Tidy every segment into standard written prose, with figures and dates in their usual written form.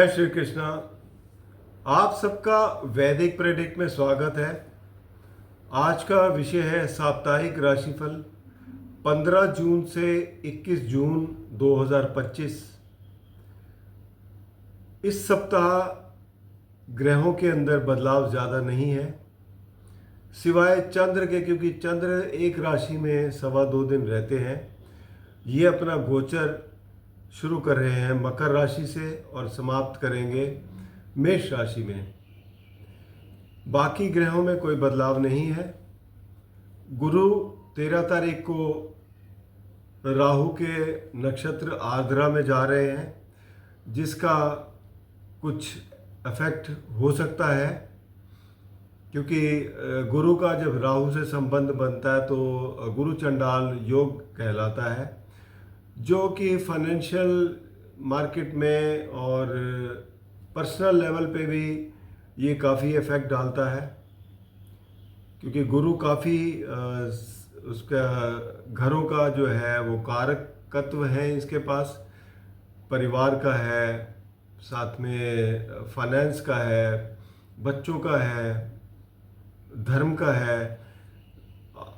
जय श्री कृष्णा। आप सबका वैदिक प्रेडिक्ट में स्वागत है। आज का विषय है साप्ताहिक राशिफल 15 जून से 21 जून 2025। इस सप्ताह ग्रहों के अंदर बदलाव ज़्यादा नहीं है सिवाय चंद्र के, क्योंकि चंद्र एक राशि में 2.25 दिन रहते हैं। ये अपना गोचर शुरू कर रहे हैं मकर राशि से और समाप्त करेंगे मेष राशि में। बाकी ग्रहों में कोई बदलाव नहीं है। गुरु 13 तारीख को राहु के नक्षत्र आर्द्रा में जा रहे हैं, जिसका कुछ इफेक्ट हो सकता है, क्योंकि गुरु का जब राहु से संबंध बनता है तो गुरु चंडाल योग कहलाता है, जो कि फाइनेंशियल मार्केट में और पर्सनल लेवल पे भी ये काफ़ी इफ़ेक्ट डालता है, क्योंकि गुरु काफ़ी उसका घरों का जो है वो कारकत्व है, इसके पास परिवार का है, साथ में फाइनेंस का है, बच्चों का है, धर्म का है,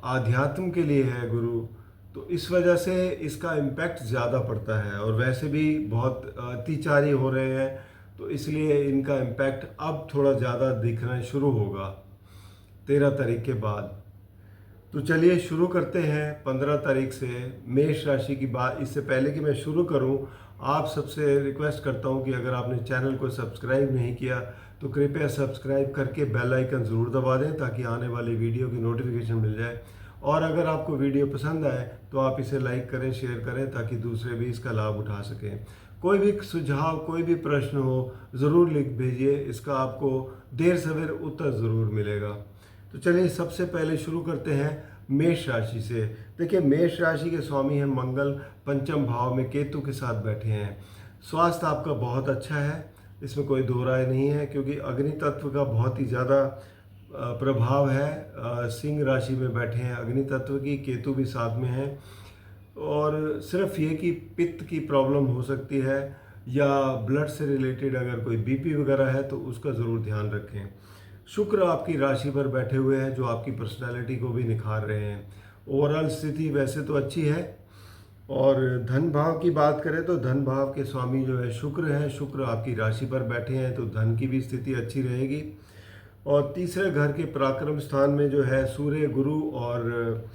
आध्यात्म के लिए है गुरु। तो इस वजह से इसका इम्पैक्ट ज़्यादा पड़ता है, और वैसे भी बहुत अतिचारी हो रहे हैं, तो इसलिए इनका इम्पैक्ट अब थोड़ा ज़्यादा दिखना शुरू होगा 13 तारीख के बाद। तो चलिए शुरू करते हैं 15 तारीख से मेष राशि की बात। इससे पहले कि मैं शुरू करूं, आप सबसे रिक्वेस्ट करता हूं कि अगर आपने चैनल को सब्सक्राइब नहीं किया तो कृपया सब्सक्राइब करके बेल आइकन ज़रूर दबा दें, ताकि आने वाली वीडियो की नोटिफिकेशन मिल जाए। और अगर आपको वीडियो पसंद आए तो आप इसे लाइक करें, शेयर करें, ताकि दूसरे भी इसका लाभ उठा सकें। कोई भी सुझाव, कोई भी प्रश्न हो, ज़रूर लिख भेजिए, इसका आपको देर सवेर उत्तर ज़रूर मिलेगा। तो चलिए सबसे पहले शुरू करते हैं मेष राशि से। देखिए, मेष राशि के स्वामी हैं मंगल, पंचम भाव में केतु के साथ बैठे हैं। स्वास्थ्य आपका बहुत अच्छा है, इसमें कोई दो राय नहीं है, क्योंकि अग्नि तत्व का बहुत ही ज़्यादा प्रभाव है। सिंह राशि में बैठे हैं अग्नि तत्व की, केतु भी साथ में है। और सिर्फ ये कि पित्त की प्रॉब्लम हो सकती है, या ब्लड से रिलेटेड अगर कोई बीपी वगैरह है तो उसका ज़रूर ध्यान रखें। शुक्र आपकी राशि पर बैठे हुए हैं, जो आपकी पर्सनालिटी को भी निखार रहे हैं। ओवरऑल स्थिति वैसे तो अच्छी है। और धन भाव की बात करें तो धन भाव के स्वामी जो है शुक्र हैं। शुक्र आपकी राशि पर बैठे हैं, तो धन की भी स्थिति अच्छी रहेगी। और तीसरे घर के पराक्रम स्थान में जो है सूर्य, गुरु और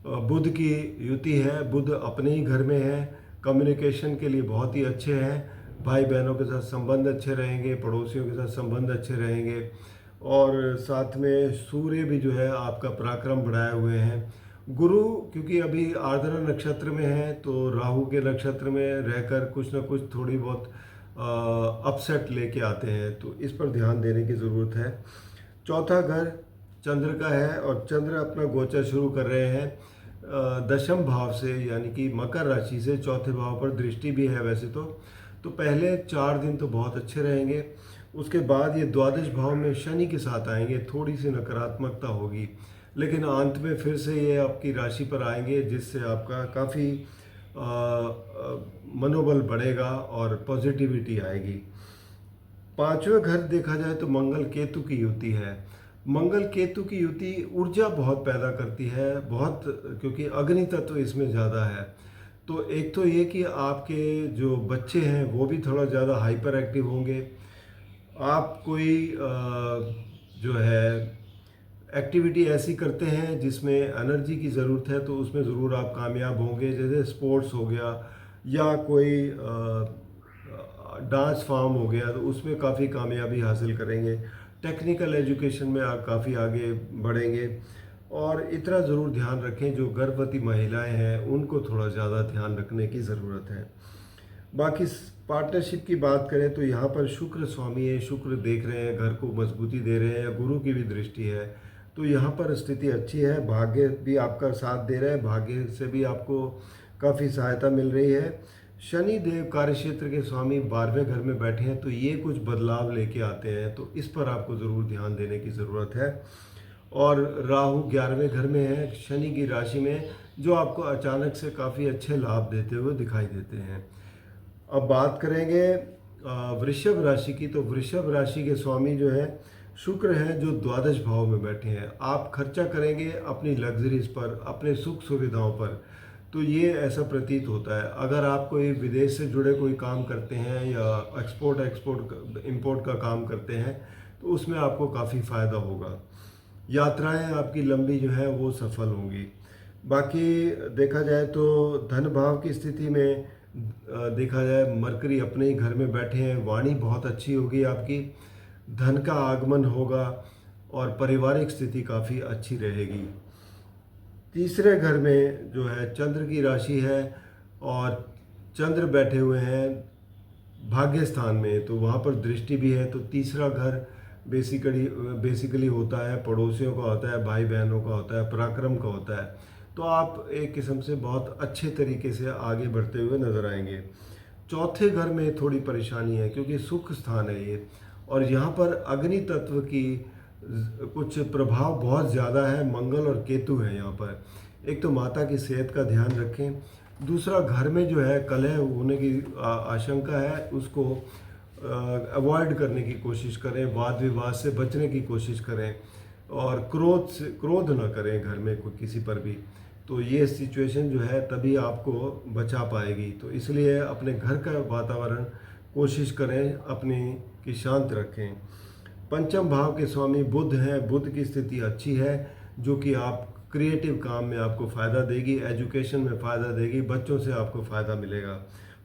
बुध की युति है। बुध अपने ही घर में है, कम्युनिकेशन के लिए बहुत ही अच्छे हैं। भाई बहनों के साथ संबंध अच्छे रहेंगे, पड़ोसियों के साथ संबंध अच्छे रहेंगे। और साथ में सूर्य भी जो है आपका पराक्रम बढ़ाए हुए हैं। गुरु क्योंकि अभी आर्द्रा नक्षत्र में है, तो राहु के नक्षत्र में रहकर कुछ ना कुछ थोड़ी बहुत अपसेट लेके आते हैं, तो इस पर ध्यान देने की ज़रूरत है। चौथा घर चंद्र का है, और चंद्र अपना गोचर शुरू कर रहे हैं दशम भाव से, यानी कि मकर राशि से। चौथे भाव पर दृष्टि भी है वैसे तो पहले 4 दिन तो बहुत अच्छे रहेंगे। उसके बाद ये द्वादश भाव में शनि के साथ आएंगे, थोड़ी सी नकारात्मकता होगी, लेकिन अंत में फिर से ये आपकी राशि पर आएंगे, जिससे आपका काफ़ी मनोबल बढ़ेगा और पॉजिटिविटी आएगी। पांचवें घर देखा जाए तो मंगल केतु की युति है। मंगल केतु की युति ऊर्जा बहुत पैदा करती है, बहुत, क्योंकि अग्नि तत्व इसमें ज़्यादा है। तो एक तो ये कि आपके जो बच्चे हैं वो भी थोड़ा ज़्यादा हाइपर एक्टिव होंगे। आप कोई जो है एक्टिविटी ऐसी करते हैं जिसमें एनर्जी की ज़रूरत है, तो उसमें ज़रूर आप कामयाब होंगे। जैसे स्पोर्ट्स हो गया, या कोई डांस फॉर्म हो गया, तो उसमें काफ़ी कामयाबी हासिल करेंगे। टेक्निकल एजुकेशन में आप काफ़ी आगे बढ़ेंगे। और इतना ज़रूर ध्यान रखें, जो गर्भवती महिलाएं हैं उनको थोड़ा ज़्यादा ध्यान रखने की ज़रूरत है। बाकी पार्टनरशिप की बात करें तो यहाँ पर शुक्र स्वामी है, शुक्र देख रहे हैं, घर को मजबूती दे रहे हैं, गुरु की भी दृष्टि है, तो यहाँ पर स्थिति अच्छी है। भाग्य भी आपका साथ दे रहा है, भाग्य से भी आपको काफ़ी सहायता मिल रही है। शनि देव कार्यक्षेत्र के स्वामी 12वें घर में बैठे हैं, तो ये कुछ बदलाव लेके आते हैं, तो इस पर आपको ज़रूर ध्यान देने की ज़रूरत है। और राहु 11वें घर में है, शनि की राशि में, जो आपको अचानक से काफ़ी अच्छे लाभ देते हुए दिखाई देते हैं। अब बात करेंगे वृषभ राशि की, तो वृषभ राशि के स्वामी जो है शुक्र हैं, जो द्वादश भाव में बैठे हैं। आप खर्चा करेंगे अपनी लग्जरीज पर, अपने सुख सुविधाओं पर, तो ये ऐसा प्रतीत होता है। अगर आप कोई विदेश से जुड़े कोई काम करते हैं या एक्सपोर्ट इंपोर्ट का काम करते हैं, तो उसमें आपको काफ़ी फ़ायदा होगा। यात्राएं आपकी लंबी जो है वो सफल होंगी। बाकी देखा जाए तो धन भाव की स्थिति में देखा जाए मरकरी अपने ही घर में बैठे हैं, वाणी बहुत अच्छी होगी आपकी, धन का आगमन होगा और पारिवारिक स्थिति काफ़ी अच्छी रहेगी। तीसरे घर में जो है चंद्र की राशि है और चंद्र बैठे हुए हैं भाग्य स्थान में, तो वहाँ पर दृष्टि भी है। तो तीसरा घर बेसिकली होता है पड़ोसियों का, होता है भाई बहनों का, होता है पराक्रम का होता है। तो आप एक किस्म से बहुत अच्छे तरीके से आगे बढ़ते हुए नजर आएंगे। चौथे घर में थोड़ी परेशानी है क्योंकि सुख स्थान है ये, और यहाँ पर अग्नि तत्व की कुछ प्रभाव बहुत ज़्यादा है। मंगल और केतु है यहाँ पर। एक तो माता की सेहत का ध्यान रखें, दूसरा घर में जो है कलह होने की आशंका है, उसको अवॉइड करने की कोशिश करें, वाद विवाद से बचने की कोशिश करें और क्रोध ना करें घर में कोई किसी पर भी। तो ये सिचुएशन जो है तभी आपको बचा पाएगी। तो इसलिए अपने घर का वातावरण कोशिश करें अपनी कि शांत रखें। पंचम भाव के स्वामी बुध हैं, बुध की स्थिति अच्छी है जो कि आप क्रिएटिव काम में आपको फ़ायदा देगी, एजुकेशन में फ़ायदा देगी, बच्चों से आपको फ़ायदा मिलेगा।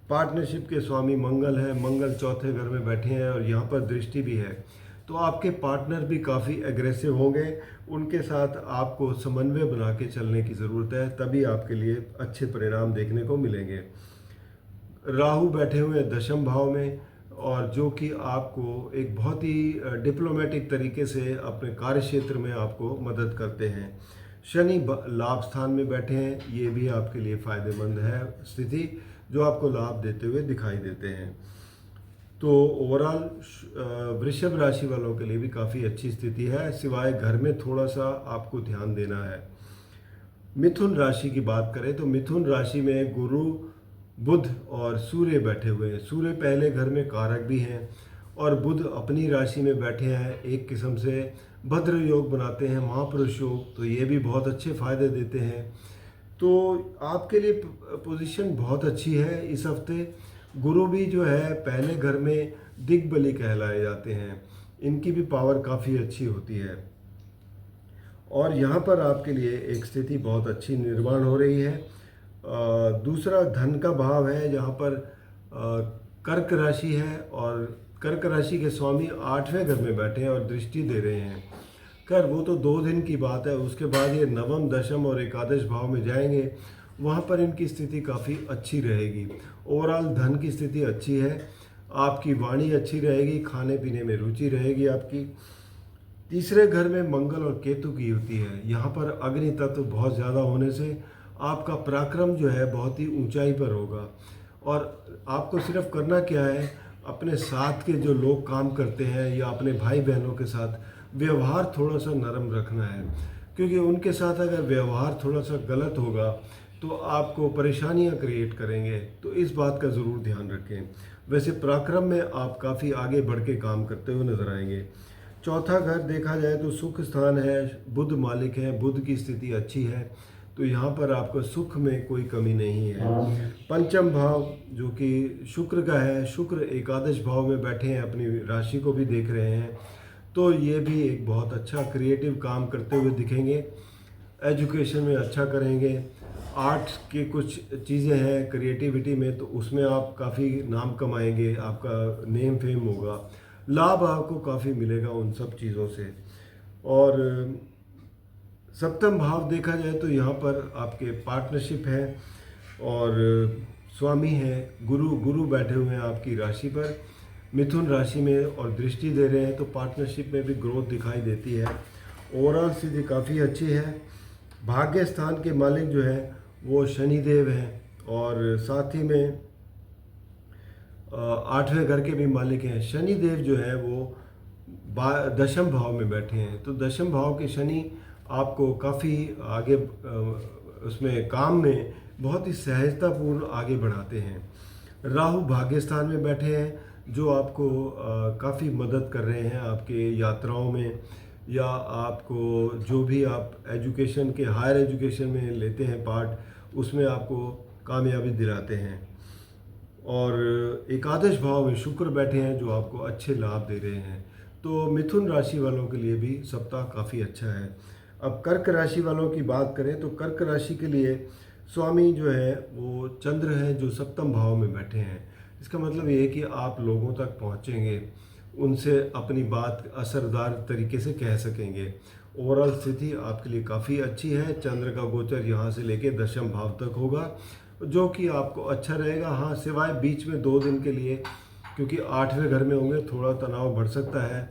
पार्टनरशिप के स्वामी मंगल है, मंगल चौथे घर में बैठे हैं और यहाँ पर दृष्टि भी है। तो आपके पार्टनर भी काफ़ी एग्रेसिव होंगे, उनके साथ आपको समन्वय बना के चलने की ज़रूरत है, तभी आपके लिए अच्छे परिणाम देखने को मिलेंगे। राहु बैठे हुए हैं दशम भाव में, और जो कि आपको एक बहुत ही डिप्लोमेटिक तरीके से अपने कार्य क्षेत्र में आपको मदद करते हैं। शनि लाभ स्थान में बैठे हैं, ये भी आपके लिए फ़ायदेमंद है स्थिति, जो आपको लाभ देते हुए दिखाई देते हैं। तो ओवरऑल वृषभ राशि वालों के लिए भी काफ़ी अच्छी स्थिति है, सिवाय घर में थोड़ा सा आपको ध्यान देना है। मिथुन राशि की बात करें तो मिथुन राशि में गुरु, बुध और सूर्य बैठे हुए हैं। सूर्य पहले घर में कारक भी हैं और बुध अपनी राशि में बैठे हैं, एक किस्म से भद्र योग बनाते हैं, महापुरुष योग, तो ये भी बहुत अच्छे फायदे देते हैं। तो आपके लिए पोजीशन बहुत अच्छी है इस हफ्ते। गुरु भी जो है पहले घर में दिग्बली कहलाए जाते हैं, इनकी भी पावर काफ़ी अच्छी होती है और यहाँ पर आपके लिए एक स्थिति बहुत अच्छी निर्माण हो रही है। दूसरा धन का भाव है, जहाँ पर कर्क राशि है और कर्क राशि के स्वामी 8वें घर में बैठे हैं और दृष्टि दे रहे हैं। खैर वो तो 2 दिन की बात है, उसके बाद ये नवम, दशम और एकादश भाव में जाएंगे, वहाँ पर इनकी स्थिति काफ़ी अच्छी रहेगी। ओवरऑल धन की स्थिति अच्छी है, आपकी वाणी अच्छी रहेगी, खाने पीने में रुचि रहेगी आपकी। तीसरे घर में मंगल और केतु की युति है, यहाँ पर अग्नि तत्व बहुत ज़्यादा होने से आपका पराक्रम जो है बहुत ही ऊंचाई पर होगा। और आपको सिर्फ करना क्या है, अपने साथ के जो लोग काम करते हैं या अपने भाई बहनों के साथ व्यवहार थोड़ा सा नरम रखना है, क्योंकि उनके साथ अगर व्यवहार थोड़ा सा गलत होगा तो आपको परेशानियां क्रिएट करेंगे, तो इस बात का ज़रूर ध्यान रखें। वैसे पराक्रम में आप काफ़ी आगे बढ़ के काम करते हुए नजर आएंगे। चौथा घर देखा जाए तो सुख स्थान है, बुध मालिक है, बुध की स्थिति अच्छी है, तो यहाँ पर आपको सुख में कोई कमी नहीं है। पंचम भाव जो कि शुक्र का है, शुक्र एकादश भाव में बैठे हैं, अपनी राशि को भी देख रहे हैं, तो ये भी एक बहुत अच्छा क्रिएटिव काम करते हुए दिखेंगे। एजुकेशन में अच्छा करेंगे, आर्ट्स की कुछ चीज़ें हैं क्रिएटिविटी में, तो उसमें आप काफ़ी नाम कमाएंगे, आपका नेम फेम होगा, लाभ आपको काफ़ी मिलेगा उन सब चीज़ों से। और सप्तम भाव देखा जाए तो यहाँ पर आपके पार्टनरशिप है और स्वामी हैं गुरु बैठे हुए हैं आपकी राशि पर, मिथुन राशि में, और दृष्टि दे रहे हैं, तो पार्टनरशिप में भी ग्रोथ दिखाई देती है। ओवरऑल स्थिति काफ़ी अच्छी है। भाग्य स्थान के मालिक जो है वो शनिदेव हैं और साथ ही में 8वें घर के भी मालिक हैं। शनिदेव जो है वो दशम भाव में बैठे हैं, तो दशम भाव के शनि आपको काफ़ी आगे उसमें काम में बहुत ही सहजतापूर्ण आगे बढ़ाते हैं। राहु भाग्य स्थान में बैठे हैं, जो आपको काफ़ी मदद कर रहे हैं आपके यात्राओं में, या आपको जो भी आप एजुकेशन के हायर एजुकेशन में लेते हैं पार्ट, उसमें आपको कामयाबी दिलाते हैं। और एकादश भाव में शुक्र बैठे हैं जो आपको अच्छे लाभ दे रहे हैं। तो मिथुन राशि वालों के लिए भी सप्ताह काफ़ी अच्छा है। अब कर्क राशि वालों की बात करें तो कर्क राशि के लिए स्वामी जो है वो चंद्र है जो सप्तम भाव में बैठे हैं। इसका मतलब ये है कि आप लोगों तक पहुंचेंगे, उनसे अपनी बात असरदार तरीके से कह सकेंगे। ओवरऑल स्थिति आपके लिए काफ़ी अच्छी है। चंद्र का गोचर यहाँ से लेके दशम भाव तक होगा, जो कि आपको अच्छा रहेगा। हाँ, सिवाय बीच में 2 दिन के लिए, क्योंकि 8वें घर में होंगे, थोड़ा तनाव बढ़ सकता है।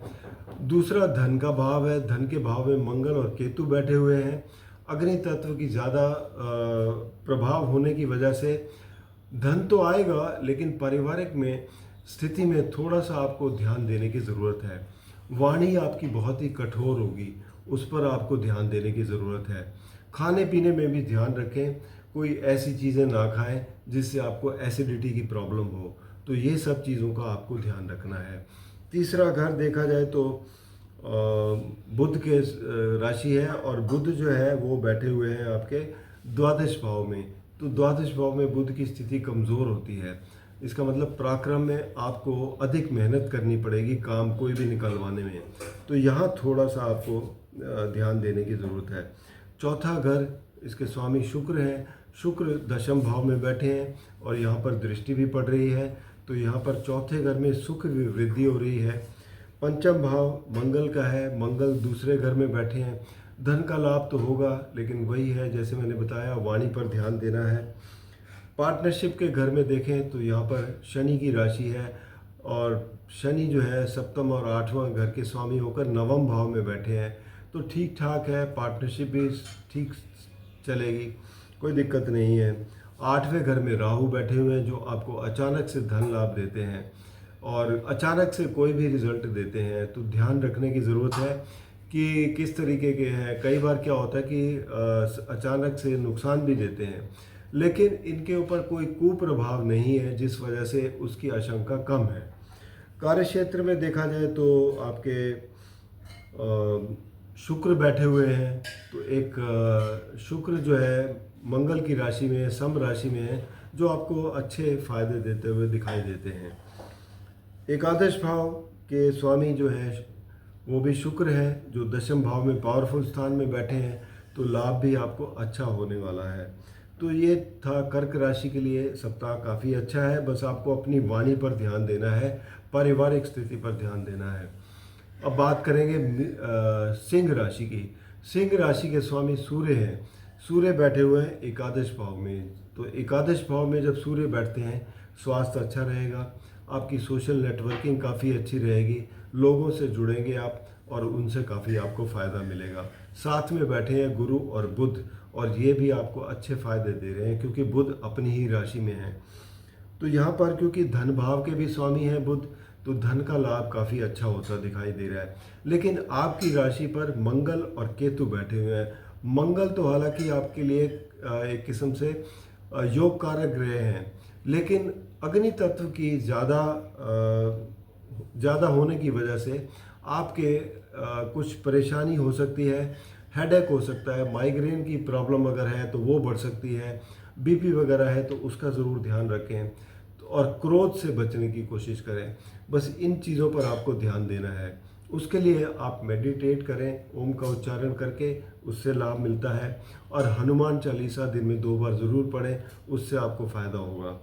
दूसरा धन का भाव है। धन के भाव में मंगल और केतु बैठे हुए हैं। अग्नि तत्व की ज़्यादा प्रभाव होने की वजह से धन तो आएगा, लेकिन पारिवारिक में स्थिति में थोड़ा सा आपको ध्यान देने की ज़रूरत है। वाणी आपकी बहुत ही कठोर होगी, उस पर आपको ध्यान देने की ज़रूरत है। खाने पीने में भी ध्यान रखें, कोई ऐसी चीज़ें ना खाएं जिससे आपको एसिडिटी की प्रॉब्लम हो। तो ये सब चीज़ों का आपको ध्यान रखना है। तीसरा घर देखा जाए तो बुध के राशि है, और बुध जो है वो बैठे हुए हैं आपके द्वादश भाव में। तो द्वादश भाव में बुध की स्थिति कमज़ोर होती है। इसका मतलब पराक्रम में आपको अधिक मेहनत करनी पड़ेगी काम कोई भी निकलवाने में। तो यहाँ थोड़ा सा आपको ध्यान देने की ज़रूरत है। चौथा घर, इसके स्वामी शुक्र हैं। शुक्र दशम भाव में बैठे हैं और यहाँ पर दृष्टि भी पड़ रही है। तो यहाँ पर चौथे घर में सुख वृद्धि हो रही है। पंचम भाव मंगल का है। मंगल दूसरे घर में बैठे हैं। धन का लाभ तो होगा, लेकिन वही है जैसे मैंने बताया, वाणी पर ध्यान देना है। पार्टनरशिप के घर में देखें तो यहाँ पर शनि की राशि है, और शनि जो है सप्तम और 8वां घर के स्वामी होकर नवम भाव में बैठे हैं। तो ठीक ठाक है, पार्टनरशिप भी ठीक चलेगी, कोई दिक्कत नहीं है। 8वें घर में राहु बैठे हुए हैं जो आपको अचानक से धन लाभ देते हैं और अचानक से कोई भी रिजल्ट देते हैं। तो ध्यान रखने की ज़रूरत है कि किस तरीके के हैं। कई बार क्या होता है कि अचानक से नुकसान भी देते हैं, लेकिन इनके ऊपर कोई कुप्रभाव नहीं है, जिस वजह से उसकी आशंका कम है। कार्य क्षेत्र में देखा जाए तो आपके शुक्र बैठे हुए हैं। तो एक शुक्र जो है मंगल की राशि में, सम राशि में है, जो आपको अच्छे फायदे देते हुए दिखाई देते हैं। एकादश भाव के स्वामी जो है वो भी शुक्र है, जो दशम भाव में पावरफुल स्थान में बैठे हैं। तो लाभ भी आपको अच्छा होने वाला है। तो ये था कर्क राशि के लिए सप्ताह काफ़ी अच्छा है। बस आपको अपनी वाणी पर ध्यान देना है, पारिवारिक स्थिति पर ध्यान देना है। अब बात करेंगे सिंह राशि की। सिंह राशि के स्वामी सूर्य हैं। सूर्य बैठे हुए हैं एकादश भाव में। तो एकादश भाव में जब सूर्य बैठते हैं, स्वास्थ्य अच्छा रहेगा, आपकी सोशल नेटवर्किंग काफ़ी अच्छी रहेगी, लोगों से जुड़ेंगे आप और उनसे काफ़ी आपको फ़ायदा मिलेगा। साथ में बैठे हैं गुरु और बुध, और ये भी आपको अच्छे फ़ायदे दे रहे हैं क्योंकि बुध अपनी ही राशि में है। तो यहाँ पर क्योंकि धन भाव के भी स्वामी हैं बुध, तो धन का लाभ काफ़ी अच्छा होता दिखाई दे रहा है। लेकिन आपकी राशि पर मंगल और केतु बैठे हुए हैं। मंगल तो हालांकि आपके लिए एक किस्म से योग कारक ग्रह हैं, लेकिन अग्नि तत्व की ज़्यादा होने की वजह से आपके कुछ परेशानी हो सकती है। हेडेक हो सकता है, माइग्रेन की प्रॉब्लम अगर है तो वो बढ़ सकती है, बीपी वगैरह है तो उसका ज़रूर ध्यान रखें, और क्रोध से बचने की कोशिश करें। बस इन चीज़ों पर आपको ध्यान देना है। उसके लिए आप मेडिटेट करें, ओम का उच्चारण करके, उससे लाभ मिलता है। और हनुमान चालीसा दिन में 2 बार ज़रूर पढ़ें, उससे आपको फ़ायदा होगा।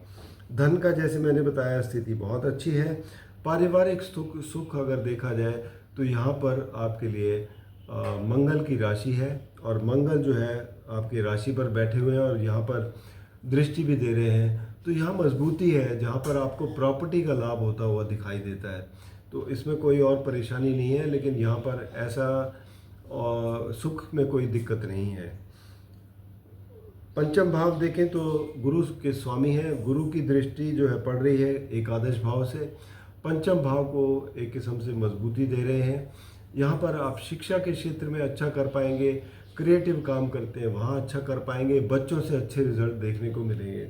धन का जैसे मैंने बताया स्थिति बहुत अच्छी है। पारिवारिक सुख अगर देखा जाए तो यहाँ पर आपके लिए मंगल की राशि है, और मंगल जो है आपकी राशि पर बैठे हुए हैं और यहाँ पर दृष्टि भी दे रहे हैं। तो यहाँ मजबूती है, जहाँ पर आपको प्रॉपर्टी का लाभ होता हुआ दिखाई देता है। तो इसमें कोई और परेशानी नहीं है, लेकिन यहाँ पर ऐसा सुख में कोई दिक्कत नहीं है। पंचम भाव देखें तो गुरु के स्वामी हैं। गुरु की दृष्टि जो है पड़ रही है एकादश भाव से, पंचम भाव को एक किस्म से मजबूती दे रहे हैं। यहाँ पर आप शिक्षा के क्षेत्र में अच्छा कर पाएंगे, क्रिएटिव काम करते हैं वहाँ अच्छा कर पाएंगे, बच्चों से अच्छे रिजल्ट देखने को मिलेंगे।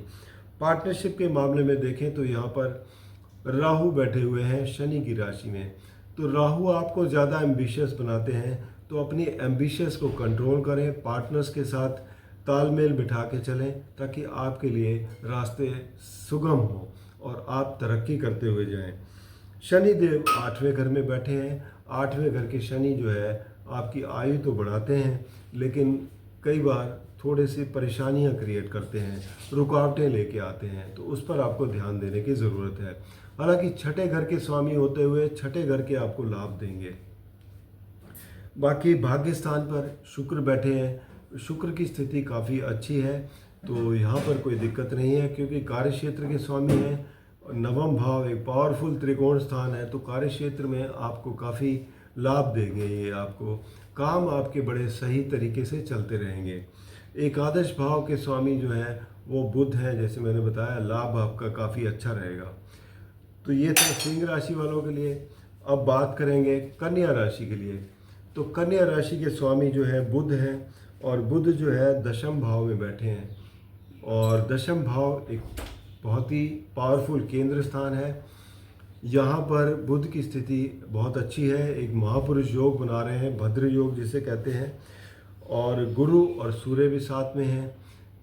पार्टनरशिप के मामले में देखें तो यहाँ पर राहु बैठे हुए हैं शनि की राशि में। तो राहु आपको ज़्यादा एम्बिशियस बनाते हैं, तो अपनी एम्बिशियस को कंट्रोल करें, पार्टनर्स के साथ तालमेल बिठा के चलें ताकि आपके लिए रास्ते सुगम हो और आप तरक्की करते हुए जाएं। शनि देव 8वें घर में बैठे हैं। 8वें घर के शनि जो है आपकी आयु तो बढ़ाते हैं, लेकिन कई बार थोड़े सी परेशानियां क्रिएट करते हैं, रुकावटें लेके आते हैं, तो उस पर आपको ध्यान देने की ज़रूरत है। हालांकि छठे घर के स्वामी होते हुए छठे घर के आपको लाभ देंगे। बाकी भाग्य स्थान पर शुक्र बैठे हैं। शुक्र की स्थिति काफ़ी अच्छी है, तो यहाँ पर कोई दिक्कत नहीं है क्योंकि कार्य क्षेत्र के स्वामी हैं। नवम भाव एक पावरफुल त्रिकोण स्थान है, तो कार्य क्षेत्र में आपको काफ़ी लाभ देंगे। ये आपको काम आपके बड़े सही तरीके से चलते रहेंगे। एकादश भाव के स्वामी जो हैं वो बुध हैं, जैसे मैंने बताया लाभ आपका काफ़ी अच्छा रहेगा। तो ये था सिंह राशि वालों के लिए। अब बात करेंगे कन्या राशि के लिए। तो कन्या राशि के स्वामी जो है बुध हैं, और बुध जो है दशम भाव में बैठे हैं, और दशम भाव एक बहुत ही पावरफुल केंद्र स्थान है। यहाँ पर बुध की स्थिति बहुत अच्छी है, एक महापुरुष योग बना रहे हैं, भद्र योग जिसे कहते हैं, और गुरु और सूर्य भी साथ में हैं।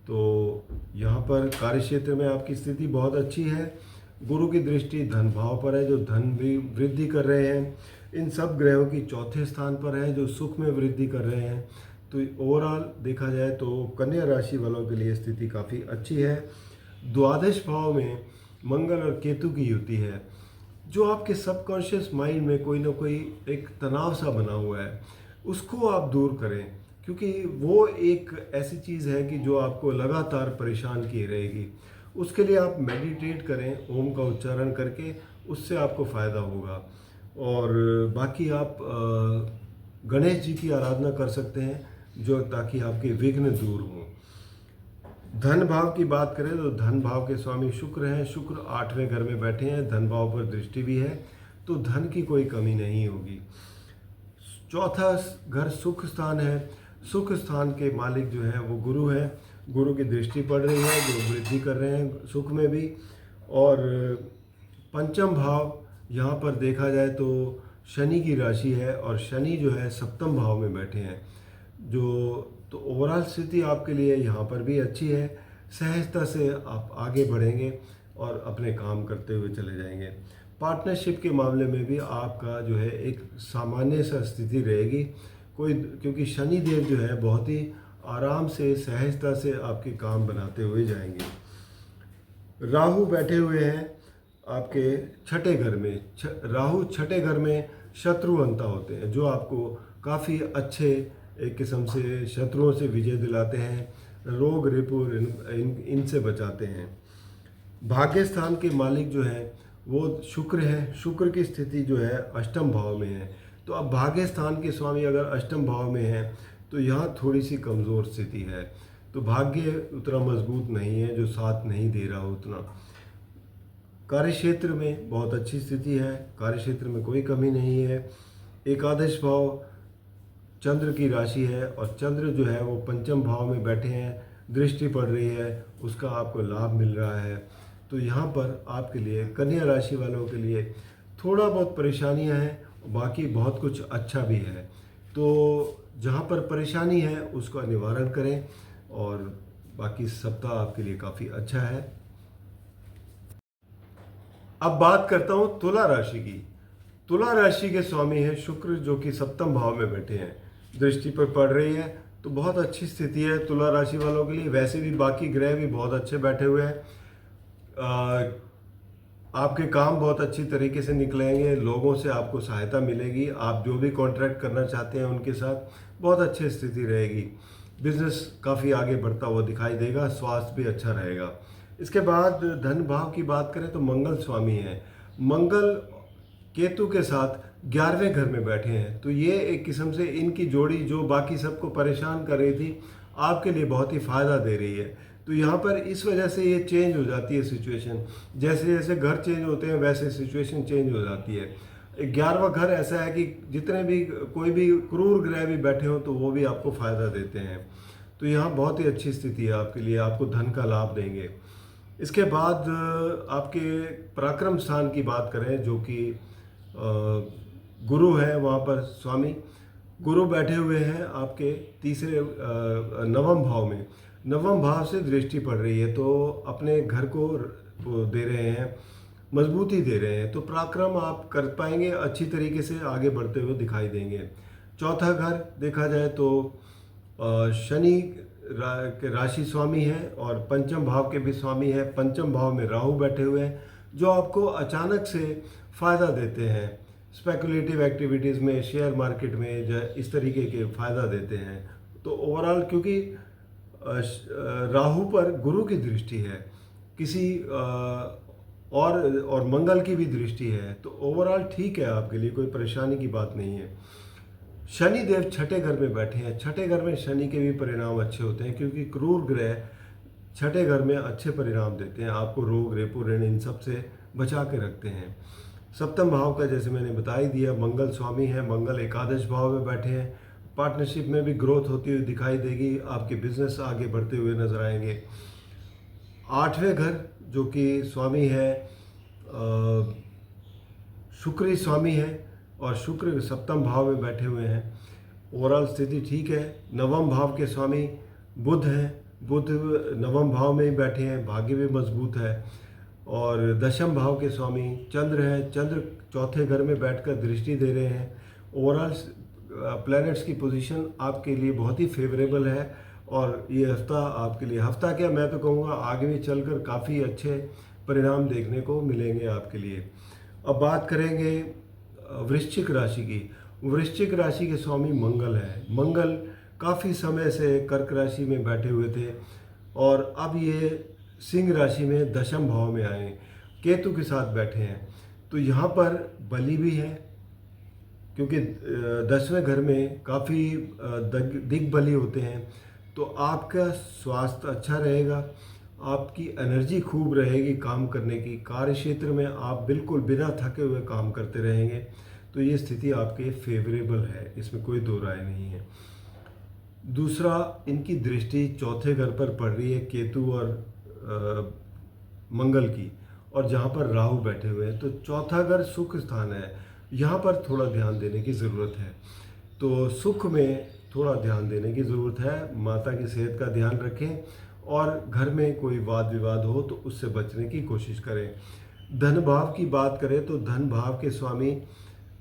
तो यहाँ पर कार्य क्षेत्र में आपकी स्थिति बहुत अच्छी है। गुरु की दृष्टि धन भाव पर है, जो धन भी वृद्धि कर रहे हैं। इन सब ग्रहों की चौथे स्थान पर है, जो सुख में वृद्धि कर रहे हैं। तो ओवरऑल देखा जाए तो कन्या राशि वालों के लिए स्थिति काफ़ी अच्छी है। द्वादश भाव में मंगल और केतु की युति है, जो आपके सबकॉन्शियस माइंड में कोई ना कोई एक तनाव सा बना हुआ है, उसको आप दूर करें, क्योंकि वो एक ऐसी चीज़ है कि जो आपको लगातार परेशान किए रहेगी। उसके लिए आप मेडिटेट करें, ओम का उच्चारण करके, उससे आपको फ़ायदा होगा। और बाकी आप गणेश जी की आराधना कर सकते हैं, जो ताकि आपके विघ्न दूर हों। धन भाव की बात करें तो धन भाव के स्वामी शुक्र हैं। शुक्र 8वें घर में बैठे हैं, धन भाव पर दृष्टि भी है, तो धन की कोई कमी नहीं होगी। चौथा घर सुख स्थान है। सुख स्थान के मालिक जो है वो गुरु है। गुरु की दृष्टि पड़ रही है, जो वृद्धि कर रहे हैं सुख में भी। और पंचम भाव यहाँ पर देखा जाए तो शनि की राशि है, और शनि जो है सप्तम भाव में बैठे हैं, जो तो ओवरऑल स्थिति आपके लिए यहाँ पर भी अच्छी है। सहजता से आप आगे बढ़ेंगे और अपने काम करते हुए चले जाएंगे। पार्टनरशिप के मामले में भी आपका जो है एक सामान्य सा स्थिति रहेगी, कोई, क्योंकि शनि देव जो है बहुत ही आराम से सहजता से आपके काम बनाते हुए जाएंगे। राहु बैठे हुए हैं आपके छठे घर में। राहु छठे घर में शत्रुअंता होते हैं, जो आपको काफ़ी अच्छे एक किस्म से शत्रुओं से विजय दिलाते हैं, रोग रिपु इनसे बचाते हैं। भाग्य स्थान के मालिक जो है वो शुक्र है। शुक्र की स्थिति जो है अष्टम भाव में है। तो अब भाग्य स्थान के स्वामी अगर अष्टम भाव में हैं तो यहाँ थोड़ी सी कमज़ोर स्थिति है, तो भाग्य उतना मजबूत नहीं है, जो साथ नहीं दे रहा उतना। कार्य क्षेत्र में बहुत अच्छी स्थिति है, कार्य क्षेत्र में कोई कमी नहीं है। एकादश भाव चंद्र की राशि है, और चंद्र जो है वो पंचम भाव में बैठे हैं, दृष्टि पड़ रही है, उसका आपको लाभ मिल रहा है। तो यहाँ पर आपके लिए कन्या राशि वालों के लिए थोड़ा बहुत परेशानियाँ हैं, बाकी बहुत कुछ अच्छा भी है। तो जहाँ पर परेशानी है उसका निवारण करें, और बाकी सप्ताह आपके लिए काफ़ी अच्छा है। अब बात करता हूँ तुला राशि की। तुला राशि के स्वामी है शुक्र, जो कि सप्तम भाव में बैठे हैं, दृष्टि पर पड़ रही है, तो बहुत अच्छी स्थिति है तुला राशि वालों के लिए। वैसे भी बाकी ग्रह भी बहुत अच्छे बैठे हुए हैं। आपके काम बहुत अच्छी तरीके से निकलेंगे, लोगों से आपको सहायता मिलेगी, आप जो भी कॉन्ट्रैक्ट करना चाहते हैं उनके साथ बहुत अच्छी स्थिति रहेगी। बिजनेस काफ़ी आगे बढ़ता हुआ दिखाई देगा, स्वास्थ्य भी अच्छा रहेगा। इसके बाद धन भाव की बात करें तो मंगल स्वामी हैं। मंगल केतु के साथ 11वें घर में बैठे हैं, तो ये एक किस्म से इनकी जोड़ी जो बाकी सबको परेशान कर रही थी, आपके लिए बहुत ही फ़ायदा दे रही है। तो यहाँ पर इस वजह से ये चेंज हो जाती है सिचुएशन, जैसे जैसे घर चेंज होते हैं वैसे सिचुएशन चेंज हो जाती है। 11वां घर ऐसा है कि जितने भी कोई भी क्रूर ग्रह भी बैठे हो तो वो भी आपको फ़ायदा देते हैं। तो यहाँ बहुत ही अच्छी स्थिति है आपके लिए, आपको धन का लाभ देंगे। इसके बाद आपके पराक्रम स्थान की बात करें, जो कि गुरु है, वहाँ पर स्वामी गुरु बैठे हुए हैं आपके तीसरे नवम भाव में। नवम भाव से दृष्टि पड़ रही है, तो अपने घर को वो दे रहे हैं, मजबूती दे रहे हैं, तो पराक्रम आप कर पाएंगे, अच्छी तरीके से आगे बढ़ते हुए दिखाई देंगे। चौथा घर देखा जाए तो शनि के राशि स्वामी है और पंचम भाव के भी स्वामी है। पंचम भाव में राहु बैठे हुए हैं, जो आपको अचानक से फ़ायदा देते हैं। स्पेकुलेटिव एक्टिविटीज़ में, शेयर मार्केट में जो इस तरीके के फ़ायदा देते हैं। तो ओवरऑल क्योंकि राहु पर गुरु की दृष्टि है, किसी और मंगल की भी दृष्टि है, तो ओवरऑल ठीक है, आपके लिए कोई परेशानी की बात नहीं है। शनि देव छठे घर में बैठे हैं। छठे घर में शनि के भी परिणाम अच्छे होते हैं, क्योंकि क्रूर ग्रह छठे घर में अच्छे परिणाम देते हैं, आपको रोग, रेपो, ऋण इन सब से बचा के रखते हैं। सप्तम भाव का जैसे मैंने बता ही दिया, मंगल स्वामी है। मंगल एकादश भाव में बैठे हैं। पार्टनरशिप में भी ग्रोथ होती हुई दिखाई देगी, आपके बिजनेस आगे बढ़ते हुए नजर आएंगे। आठवें घर जो कि स्वामी है शुक्र स्वामी है, और शुक्र सप्तम भाव में बैठे हुए हैं। ओवरऑल स्थिति ठीक है। नवम भाव के स्वामी बुध हैं। बुध नवम भाव में ही बैठे हैं, भाग्य भी मजबूत है। और दशम भाव के स्वामी चंद्र है। चंद्र चौथे घर में बैठकर दृष्टि दे रहे हैं। ओवरऑल प्लैनेट्स की पोजीशन आपके लिए बहुत ही फेवरेबल है, और ये हफ्ता आपके लिए, हफ्ता क्या मैं तो कहूँगा आगे भी चलकर काफ़ी अच्छे परिणाम देखने को मिलेंगे आपके लिए। अब बात करेंगे वृश्चिक राशि की। वृश्चिक राशि के स्वामी मंगल है। मंगल काफ़ी समय से कर्क राशि में बैठे हुए थे, और अब ये सिंह राशि में दशम भाव में आए, केतु के साथ बैठे हैं। तो यहाँ पर बलि भी है, क्योंकि 10वें घर में काफ़ी दिग्बली होते हैं। तो आपका स्वास्थ्य अच्छा रहेगा, आपकी एनर्जी खूब रहेगी काम करने की, कार्य क्षेत्र में आप बिल्कुल बिना थके हुए काम करते रहेंगे। तो ये स्थिति आपके फेवरेबल है, इसमें कोई दो राय नहीं है। दूसरा, इनकी दृष्टि चौथे घर पर पड़ रही है, केतु और मंगल की, और जहाँ पर राहु बैठे हुए हैं। तो चौथा घर सुख स्थान है, यहाँ पर थोड़ा ध्यान देने की ज़रूरत है। तो सुख में थोड़ा ध्यान देने की ज़रूरत है, माता की सेहत का ध्यान रखें, और घर में कोई वाद विवाद हो तो उससे बचने की कोशिश करें। धन भाव की बात करें तो धन भाव के स्वामी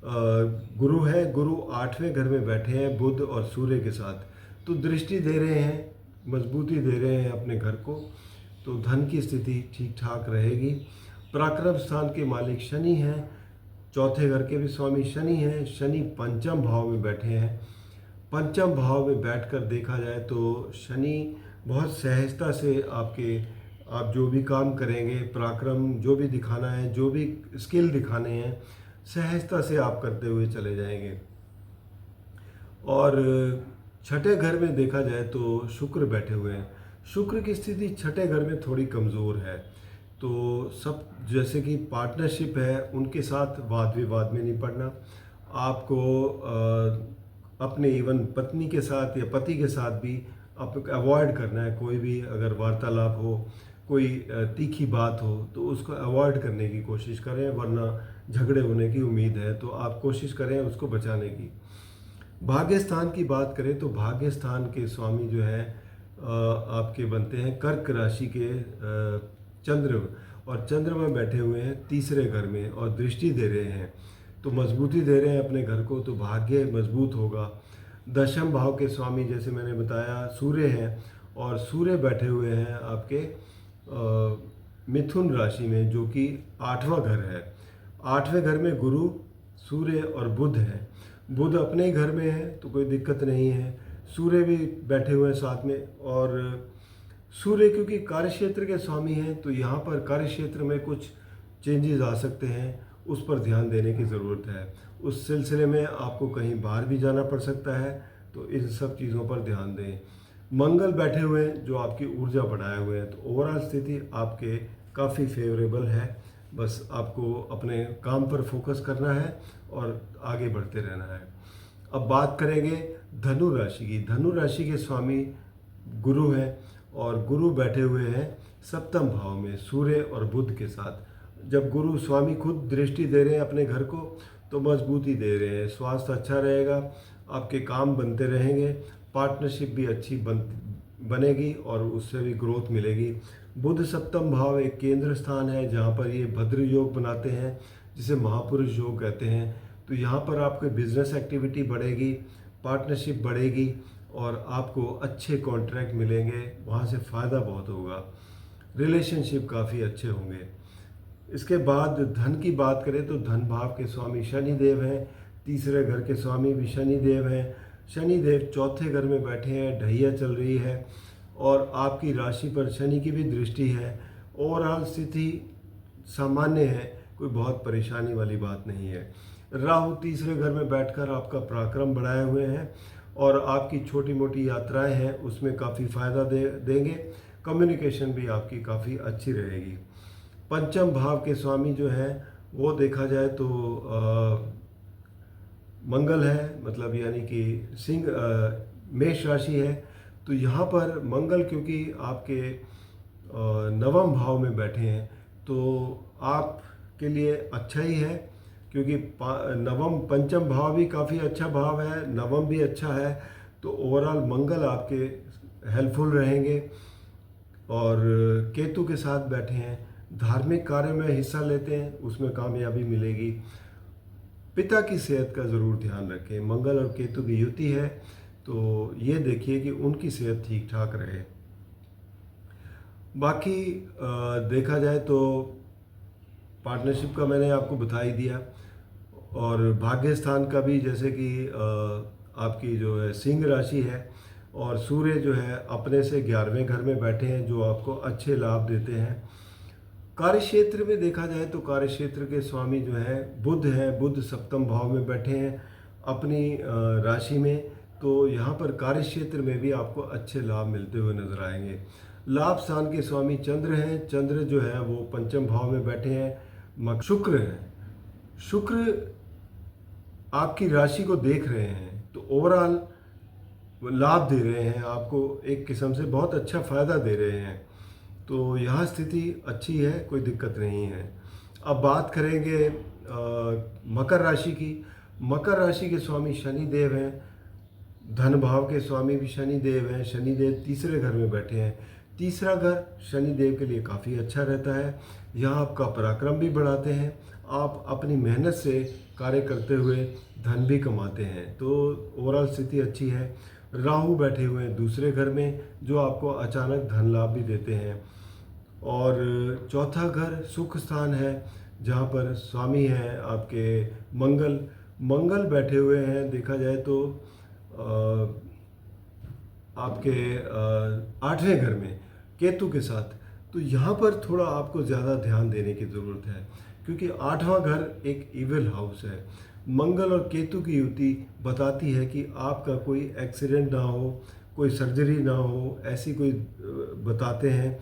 गुरु है। गुरु 8वें घर में बैठे हैं बुध और सूर्य के साथ, तो दृष्टि दे रहे हैं, मजबूती दे रहे हैं अपने घर को। तो धन की स्थिति ठीक ठाक रहेगी। पराक्रम स्थान के मालिक शनि हैं, चौथे घर के भी स्वामी शनि हैं। शनि पंचम भाव में बैठे हैं। पंचम भाव में बैठकर देखा जाए तो शनि बहुत सहजता से आप जो भी काम करेंगे, पराक्रम जो भी दिखाना है, जो भी स्किल दिखाने हैं, सहजता से आप करते हुए चले जाएंगे। और छठे घर में देखा जाए तो शुक्र बैठे हुए हैं। शुक्र की स्थिति छठे घर में थोड़ी कमज़ोर है, तो सब जैसे कि पार्टनरशिप है उनके साथ वाद विवाद में नहीं पड़ना। आपको अपने इवन पत्नी के साथ या पति के साथ भी आपको अवॉइड करना है। कोई भी अगर वार्तालाप हो, कोई तीखी बात हो, तो उसको अवॉइड करने की कोशिश करें, वरना झगड़े होने की उम्मीद है। तो आप कोशिश करें उसको बचाने की। भाग्य स्थान की बात करें तो भाग्य स्थान के स्वामी जो है आपके बनते हैं कर्क राशि के चंद्र, और चंद्रमा बैठे हुए हैं तीसरे घर में और दृष्टि दे रहे हैं, तो मजबूती दे रहे हैं अपने घर को, तो भाग्य मजबूत होगा। दशम भाव के स्वामी जैसे मैंने बताया सूर्य हैं, और सूर्य बैठे हुए हैं आपके मिथुन राशि में, जो कि 8वां घर है। 8वें घर में गुरु, सूर्य और बुध है। बुध अपने ही घर में है तो कोई दिक्कत नहीं है। सूर्य भी बैठे हुए हैं साथ में, और सूर्य क्योंकि कार्य क्षेत्र के स्वामी हैं, तो यहाँ पर कार्य क्षेत्र में कुछ चेंजेस आ सकते हैं, उस पर ध्यान देने की ज़रूरत है। उस सिलसिले में आपको कहीं बाहर भी जाना पड़ सकता है, तो इन सब चीज़ों पर ध्यान दें। मंगल बैठे हुए हैं जो आपकी ऊर्जा बढ़ाए हुए हैं, तो ओवरऑल स्थिति आपके काफ़ी फेवरेबल है। बस आपको अपने काम पर फोकस करना है और आगे बढ़ते रहना है। अब बात करेंगे धनु राशि की। धनु राशि के स्वामी गुरु हैं, और गुरु बैठे हुए हैं सप्तम भाव में सूर्य और बुध के साथ। जब गुरु स्वामी खुद दृष्टि दे रहे हैं अपने घर को तो मजबूती दे रहे हैं, स्वास्थ्य अच्छा रहेगा, आपके काम बनते रहेंगे, पार्टनरशिप भी अच्छी बनेगी और उससे भी ग्रोथ मिलेगी। बुध सप्तम भाव एक केंद्र स्थान है जहाँ पर ये भद्र योग बनाते हैं, जिसे महापुरुष योग कहते हैं। तो यहाँ पर आपके बिजनेस एक्टिविटी बढ़ेगी, पार्टनरशिप बढ़ेगी और आपको अच्छे कॉन्ट्रैक्ट मिलेंगे, वहाँ से फ़ायदा बहुत होगा, रिलेशनशिप काफ़ी अच्छे होंगे। इसके बाद धन की बात करें तो धन भाव के स्वामी शनि देव हैं, तीसरे घर के स्वामी भी शनि देव हैं। शनि देव चौथे घर में बैठे हैं, ढैया चल रही है और आपकी राशि पर शनि की भी दृष्टि है। ओवरऑल स्थिति सामान्य है, कोई बहुत परेशानी वाली बात नहीं है। राहु तीसरे घर में बैठकर आपका पराक्रम बढ़ाए हुए हैं और आपकी छोटी मोटी यात्राएं हैं उसमें काफ़ी फ़ायदा देंगे। कम्युनिकेशन भी आपकी काफ़ी अच्छी रहेगी। पंचम भाव के स्वामी जो हैं वो देखा जाए तो मंगल है, मतलब यानी कि सिंह मेष राशि है। तो यहाँ पर मंगल क्योंकि आपके नवम भाव में बैठे हैं तो आपके लिए अच्छा ही है, क्योंकि नवम पंचम भाव भी काफ़ी अच्छा भाव है, नवम भी अच्छा है। तो ओवरऑल मंगल आपके हेल्पफुल रहेंगे। और केतु के साथ बैठे हैं, धार्मिक कार्य में हिस्सा लेते हैं, उसमें कामयाबी मिलेगी। पिता की सेहत का ज़रूर ध्यान रखें, मंगल और केतु की युति है तो ये देखिए कि उनकी सेहत ठीक ठाक रहे। बाकी देखा जाए तो पार्टनरशिप का मैंने आपको बता ही दिया, और भाग्य स्थान का भी, जैसे कि आपकी जो है सिंह राशि है और सूर्य जो है अपने से 11वें घर में बैठे हैं जो आपको अच्छे लाभ देते हैं। कार्य क्षेत्र में देखा जाए तो कार्य क्षेत्र के स्वामी जो है बुध हैं, बुध सप्तम भाव में बैठे हैं अपनी राशि में। तो यहाँ पर कार्य क्षेत्र में भी आपको अच्छे लाभ मिलते हुए नजर आएंगे। लाभ स्थान के स्वामी चंद्र हैं, चंद्र जो है वो पंचम भाव में बैठे हैं। शुक्र हैं, शुक्र आपकी राशि को देख रहे हैं तो ओवरऑल लाभ दे रहे हैं आपको, एक किस्म से बहुत अच्छा फ़ायदा दे रहे हैं। तो यहाँ स्थिति अच्छी है, कोई दिक्कत नहीं है। अब बात करेंगे मकर राशि की। मकर राशि के स्वामी शनि देव हैं, धन भाव के स्वामी भी शनि देव हैं। शनि देव तीसरे घर में बैठे हैं। तीसरा घर शनि देव के लिए काफ़ी अच्छा रहता है, यहाँ आपका पराक्रम भी बढ़ाते हैं, आप अपनी मेहनत से कार्य करते हुए धन भी कमाते हैं। तो ओवरऑल स्थिति अच्छी है। राहु बैठे हुए हैं दूसरे घर में जो आपको अचानक धन लाभ भी देते हैं। और चौथा घर सुख स्थान है जहाँ पर स्वामी हैं आपके मंगल, मंगल बैठे हुए हैं देखा जाए तो आपके 8वें घर में केतु के साथ। तो यहाँ पर थोड़ा आपको ज़्यादा ध्यान देने की ज़रूरत है क्योंकि 8वां घर एक इविल हाउस है। मंगल और केतु की युति बताती है कि आपका कोई एक्सीडेंट ना हो, कोई सर्जरी ना हो, ऐसी कोई बताते हैं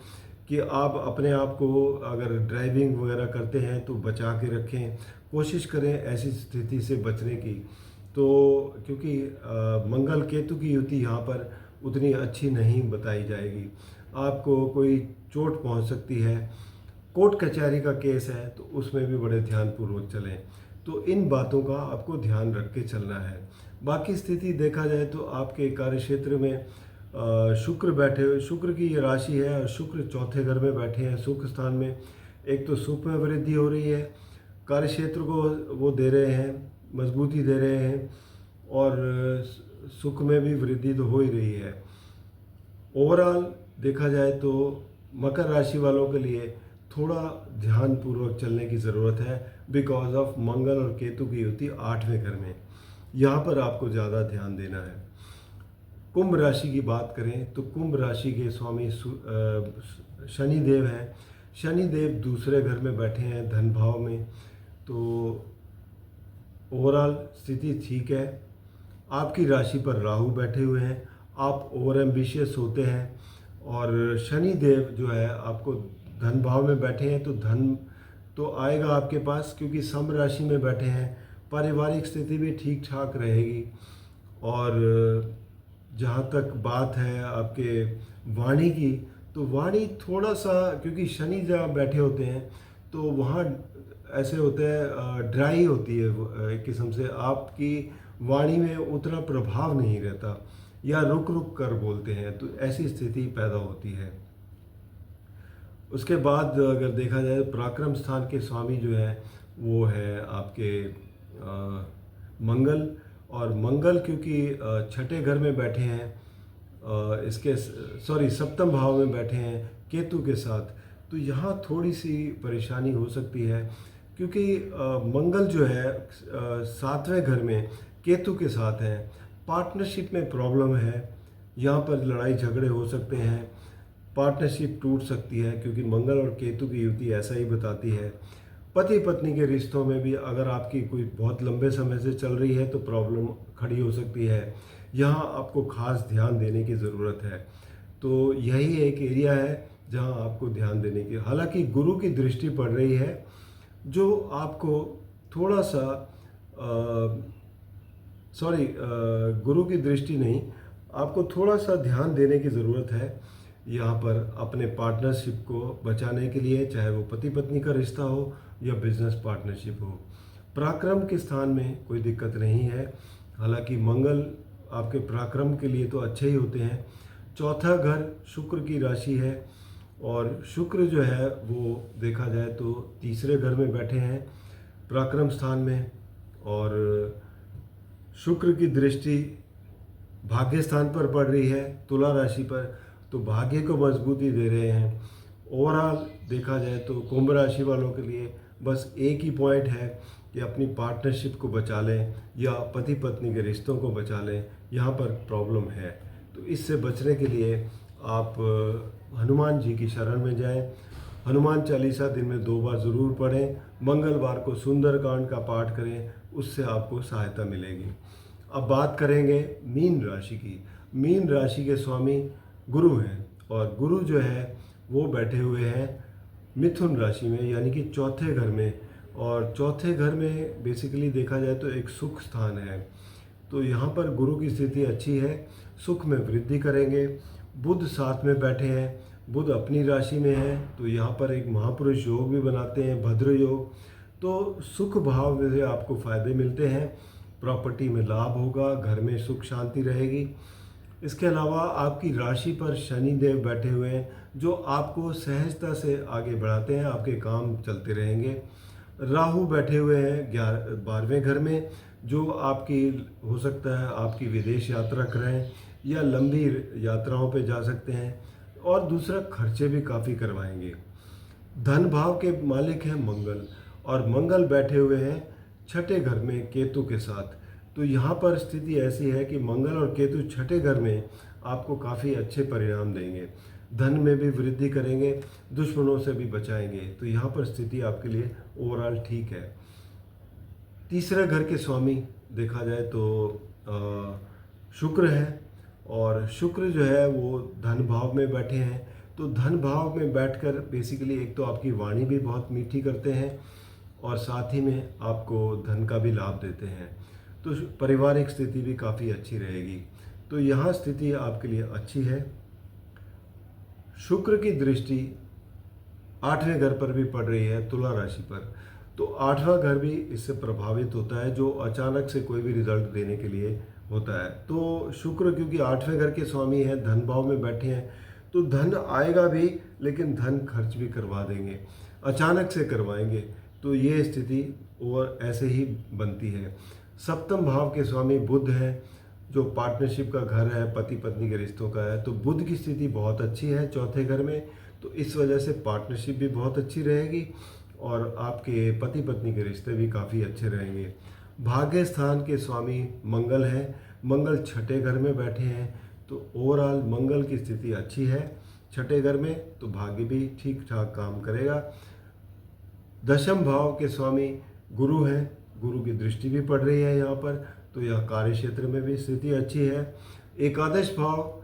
कि आप अपने आप को अगर ड्राइविंग वगैरह करते हैं तो बचा के रखें, कोशिश करें ऐसी स्थिति से बचने की। तो क्योंकि मंगल केतु की युति यहाँ पर उतनी अच्छी नहीं बताई जाएगी, आपको कोई चोट पहुँच सकती है, कोर्ट कचहरी का केस है तो उसमें भी बड़े ध्यानपूर्वक चलें। तो इन बातों का आपको ध्यान रख के चलना है। बाकी स्थिति देखा जाए तो आपके कार्य क्षेत्र में शुक्र बैठे हुए, शुक्र की ये राशि है और शुक्र चौथे घर में बैठे हैं सुख स्थान में। एक तो सुख में वृद्धि हो रही है, कार्य क्षेत्र को वो दे रहे हैं, मजबूती दे रहे हैं और सुख में भी वृद्धि तो हो ही रही है। ओवरऑल देखा जाए तो मकर राशि वालों के लिए थोड़ा ध्यानपूर्वक चलने की ज़रूरत है बिकॉज ऑफ मंगल और केतु की युति 8वें घर में, यहाँ पर आपको ज़्यादा ध्यान देना है। कुंभ राशि की बात करें तो कुंभ राशि के स्वामी शनि देव हैं। शनि देव दूसरे घर में बैठे हैं धन भाव में। तो ओवरऑल स्थिति ठीक है। आपकी राशि पर राहु बैठे हुए हैं, आप ओवर एम्बिशियस होते हैं और शनि देव जो है आपको धन भाव में बैठे हैं तो धन तो आएगा आपके पास क्योंकि सम राशि में बैठे हैं। पारिवारिक स्थिति भी ठीक ठाक रहेगी और जहाँ तक बात है आपके वाणी की, तो वाणी थोड़ा सा, क्योंकि शनि जहाँ बैठे होते हैं तो वहाँ ऐसे होते हैं, ड्राई होती है एक किस्म से, आपकी वाणी में उतना प्रभाव नहीं रहता, या रुक रुक कर बोलते हैं, तो ऐसी स्थिति पैदा होती है। उसके बाद अगर देखा जाए पराक्रम स्थान के स्वामी जो है वो है आपके मंगल। और मंगल क्योंकि छठे घर में बैठे हैं, इसके सॉरी सप्तम भाव में बैठे हैं केतु के साथ, तो यहाँ थोड़ी सी परेशानी हो सकती है, क्योंकि मंगल जो है सातवें घर में केतु के साथ है। पार्टनरशिप में प्रॉब्लम है, यहाँ पर लड़ाई झगड़े हो सकते हैं, पार्टनरशिप टूट सकती है, क्योंकि मंगल और केतु की युति ऐसा ही बताती है। पति पत्नी के रिश्तों में भी अगर आपकी कोई बहुत लंबे समय से चल रही है तो प्रॉब्लम खड़ी हो सकती है, यहाँ आपको खास ध्यान देने की ज़रूरत है। तो यही एक एरिया है जहाँ आपको ध्यान देने की, हालांकि गुरु की दृष्टि पड़ रही है जो आपको थोड़ा सा गुरु की दृष्टि नहीं, आपको थोड़ा सा ध्यान देने की ज़रूरत है यहाँ पर अपने पार्टनरशिप को बचाने के लिए, चाहे वो पति पत्नी का रिश्ता हो या बिजनेस पार्टनरशिप हो। पराक्रम के स्थान में कोई दिक्कत नहीं है, हालांकि मंगल आपके पराक्रम के लिए तो अच्छे ही होते हैं। चौथा घर शुक्र की राशि है, और शुक्र जो है वो देखा जाए तो तीसरे घर में बैठे हैं पराक्रम स्थान में, और शुक्र की दृष्टि भाग्य स्थान पर पड़ रही है तुला राशि पर, तो भाग्य को मजबूती दे रहे हैं। ओवरऑल देखा जाए तो कुंभ राशि वालों के लिए बस एक ही पॉइंट है कि अपनी पार्टनरशिप को बचा लें या पति पत्नी के रिश्तों को बचा लें, यहाँ पर प्रॉब्लम है। तो इससे बचने के लिए आप हनुमान जी की शरण में जाएं, हनुमान चालीसा दिन में 2 बार ज़रूर पढ़ें, मंगलवार को सुंदरकांड का पाठ करें, उससे आपको सहायता मिलेगी। अब बात करेंगे मीन राशि की। मीन राशि के स्वामी गुरु हैं, और गुरु जो है वो बैठे हुए हैं मिथुन राशि में, यानी कि चौथे घर में। और चौथे घर में बेसिकली देखा जाए तो एक सुख स्थान है, तो यहाँ पर गुरु की स्थिति अच्छी है, सुख में वृद्धि करेंगे। बुध साथ में बैठे हैं, बुध अपनी राशि में है, तो यहाँ पर एक महापुरुष योग भी बनाते हैं, भद्र योग। तो सुख भाव में से आपको फायदे मिलते हैं, प्रॉपर्टी में लाभ होगा, घर में सुख शांति रहेगी। इसके अलावा आपकी राशि पर शनि देव बैठे हुए हैं, जो आपको सहजता से आगे बढ़ाते हैं, आपके काम चलते रहेंगे। राहु बैठे हुए हैं 12वें घर में, जो आपकी हो सकता है आपकी विदेश यात्रा करें या लंबी यात्राओं पे जा सकते हैं, और दूसरा खर्चे भी काफ़ी करवाएंगे। धन भाव के मालिक हैं मंगल, और मंगल बैठे हुए हैं छठे घर में केतु के साथ। तो यहाँ पर स्थिति ऐसी है कि मंगल और केतु छठे घर में आपको काफ़ी अच्छे परिणाम देंगे, धन में भी वृद्धि करेंगे, दुश्मनों से भी बचाएंगे। तो यहाँ पर स्थिति आपके लिए ओवरऑल ठीक है। तीसरे घर के स्वामी देखा जाए तो शुक्र है, और शुक्र जो है वो धन भाव में बैठे हैं। तो धन भाव में बैठकर बेसिकली एक तो आपकी वाणी भी बहुत मीठी करते हैं, और साथ ही में आपको धन का भी लाभ देते हैं, तो पारिवारिक स्थिति भी काफ़ी अच्छी रहेगी। तो यहाँ स्थिति आपके लिए अच्छी है। शुक्र की दृष्टि 8वें घर पर भी पड़ रही है तुला राशि पर, तो 8वां घर भी इससे प्रभावित होता है, जो अचानक से कोई भी रिजल्ट देने के लिए होता है। तो शुक्र क्योंकि 8वें घर के स्वामी हैं, धन भाव में बैठे हैं, तो धन आएगा भी, लेकिन धन खर्च भी करवा देंगे, अचानक से करवाएंगे। तो ये स्थिति और ऐसे ही बनती है। सप्तम भाव के स्वामी बुध हैं, जो पार्टनरशिप का घर है, पति पत्नी के रिश्तों का है, तो बुध की स्थिति बहुत अच्छी है चौथे घर में, तो इस वजह से पार्टनरशिप भी बहुत अच्छी रहेगी, और आपके पति पत्नी के रिश्ते भी काफ़ी अच्छे रहेंगे। भाग्य स्थान के स्वामी मंगल हैं, मंगल छठे घर में बैठे हैं, तो ओवरऑल मंगल की स्थिति अच्छी है छठे घर में, तो भाग्य भी ठीक ठाक काम करेगा। दशम भाव के स्वामी गुरु हैं, गुरु की दृष्टि भी पड़ रही है यहाँ पर, तो यह कार्य क्षेत्र में भी स्थिति अच्छी है। एकादश भाव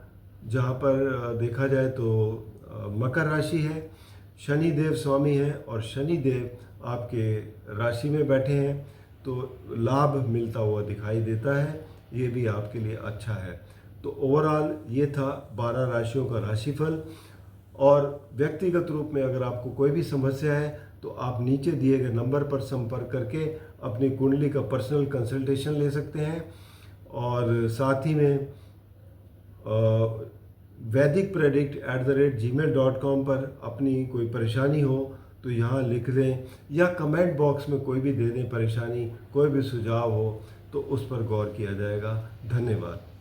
जहाँ पर देखा जाए तो मकर राशि है, शनि देव स्वामी हैं, और शनि देव आपके राशि में बैठे हैं, तो लाभ मिलता हुआ दिखाई देता है, ये भी आपके लिए अच्छा है। तो ओवरऑल ये था 12 राशियों का राशिफल। और व्यक्तिगत रूप में अगर आपको कोई भी समस्या है तो आप नीचे दिए गए नंबर पर संपर्क करके अपनी कुंडली का पर्सनल कंसल्टेशन ले सकते हैं। और साथ ही में vedicpredict@gmail.com पर अपनी कोई परेशानी हो तो यहाँ लिख दें, या कमेंट बॉक्स में कोई भी दे दें परेशानी, कोई भी सुझाव हो तो उस पर गौर किया जाएगा। धन्यवाद।